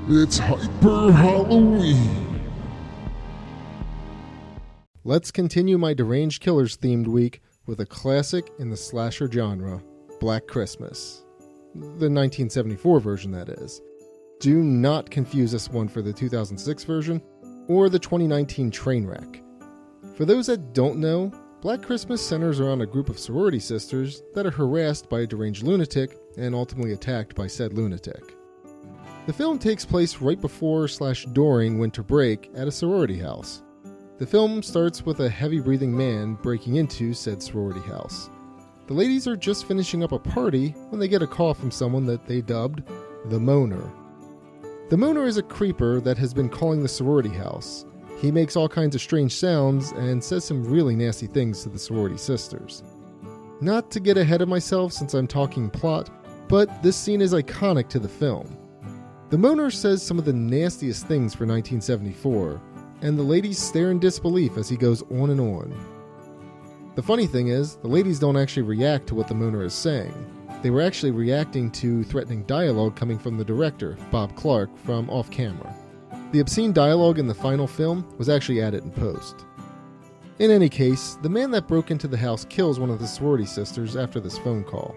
It's Hyper Halloween. Let's continue my Deranged Killers themed week with a classic in the slasher genre, Black Christmas. The 1974 version, that is. Do not confuse this one for the 2006 version or the 2019 Trainwreck. For those that don't know, Black Christmas centers around a group of sorority sisters that are harassed by a deranged lunatic and ultimately attacked by said lunatic. The film takes place right before/during winter break at a sorority house. The film starts with a heavy-breathing man breaking into said sorority house. The ladies are just finishing up a party when they get a call from someone that they dubbed the Moaner. The Moaner is a creeper that has been calling the sorority house. He makes all kinds of strange sounds and says some really nasty things to the sorority sisters. Not to get ahead of myself since I'm talking plot, but this scene is iconic to the film. The Moaner says some of the nastiest things for 1974, and the ladies stare in disbelief as he goes on and on. The funny thing is, the ladies don't actually react to what the Moaner is saying. They were actually reacting to threatening dialogue coming from the director, Bob Clark, from off-camera. The obscene dialogue in the final film was actually added in post. In any case, the man that broke into the house kills one of the sorority sisters after this phone call.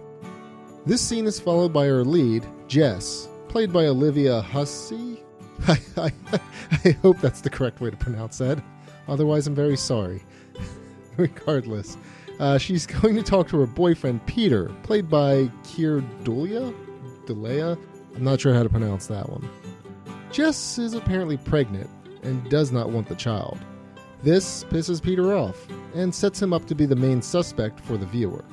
This scene is followed by our lead, Jess, played by Olivia Hussey. I hope that's the correct way to pronounce that. Otherwise, I'm very sorry. Regardless, she's going to talk to her boyfriend, Peter, played by Keir Dullea? I'm not sure how to pronounce that one. Jess is apparently pregnant and does not want the child. This pisses Peter off and sets him up to be the main suspect for the viewer.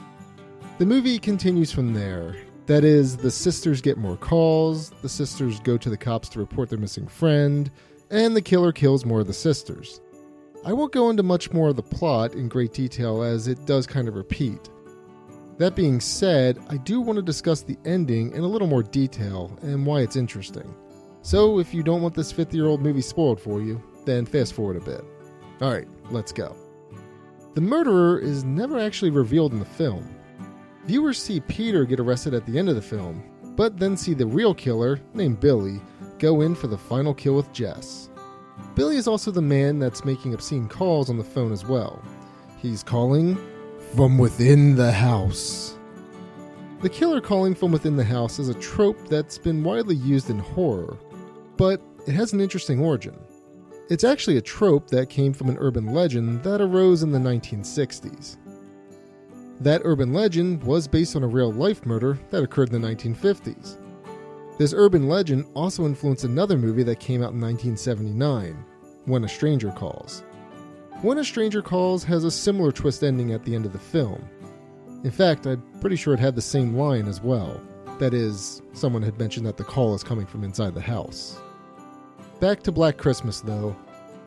The movie continues from there. That is, the sisters get more calls, the sisters go to the cops to report their missing friend, and the killer kills more of the sisters. I won't go into much more of the plot in great detail as it does kind of repeat. That being said, I do want to discuss the ending in a little more detail and why it's interesting. So if you don't want this 50-year-old movie spoiled for you, then fast forward a bit. Alright, let's go. The murderer is never actually revealed in the film. Viewers see Peter get arrested at the end of the film, but then see the real killer, named Billy, go in for the final kill with Jess. Billy is also the man that's making obscene calls on the phone as well. He's calling from within the house. The killer calling from within the house is a trope that's been widely used in horror, but it has an interesting origin. It's actually a trope that came from an urban legend that arose in the 1960s. That urban legend was based on a real-life murder that occurred in the 1950s. This urban legend also influenced another movie that came out in 1979, When a Stranger Calls. When a Stranger Calls has a similar twist ending at the end of the film. In fact, I'm pretty sure it had the same line as well. That is, someone had mentioned that the call is coming from inside the house. Back to Black Christmas, though.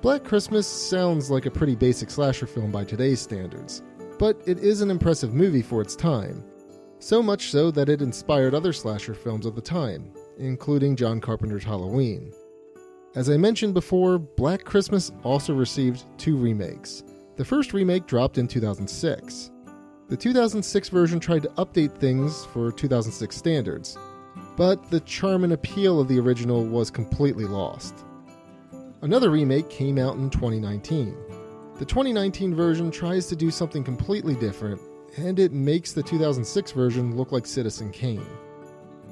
Black Christmas sounds like a pretty basic slasher film by today's standards, but it is an impressive movie for its time. So much so that it inspired other slasher films of the time, including John Carpenter's Halloween. As I mentioned before, Black Christmas also received 2 remakes. The first remake dropped in 2006. The 2006 version tried to update things for 2006 standards, but the charm and appeal of the original was completely lost. Another remake came out in 2019. The 2019 version tries to do something completely different, and it makes the 2006 version look like Citizen Kane.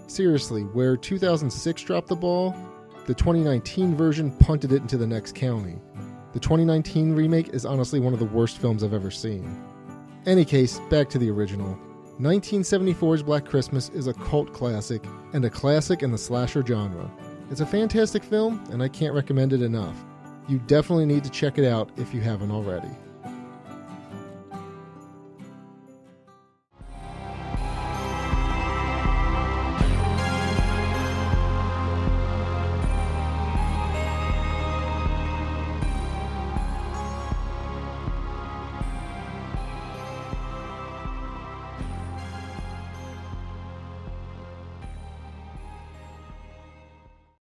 Seriously, where 2006 dropped the ball, the 2019 version punted it into the next county. The 2019 remake is honestly one of the worst films I've ever seen. Any case, back to the original. 1974's Black Christmas is a cult classic, and a classic in the slasher genre. It's a fantastic film, and I can't recommend it enough. You definitely need to check it out if you haven't already.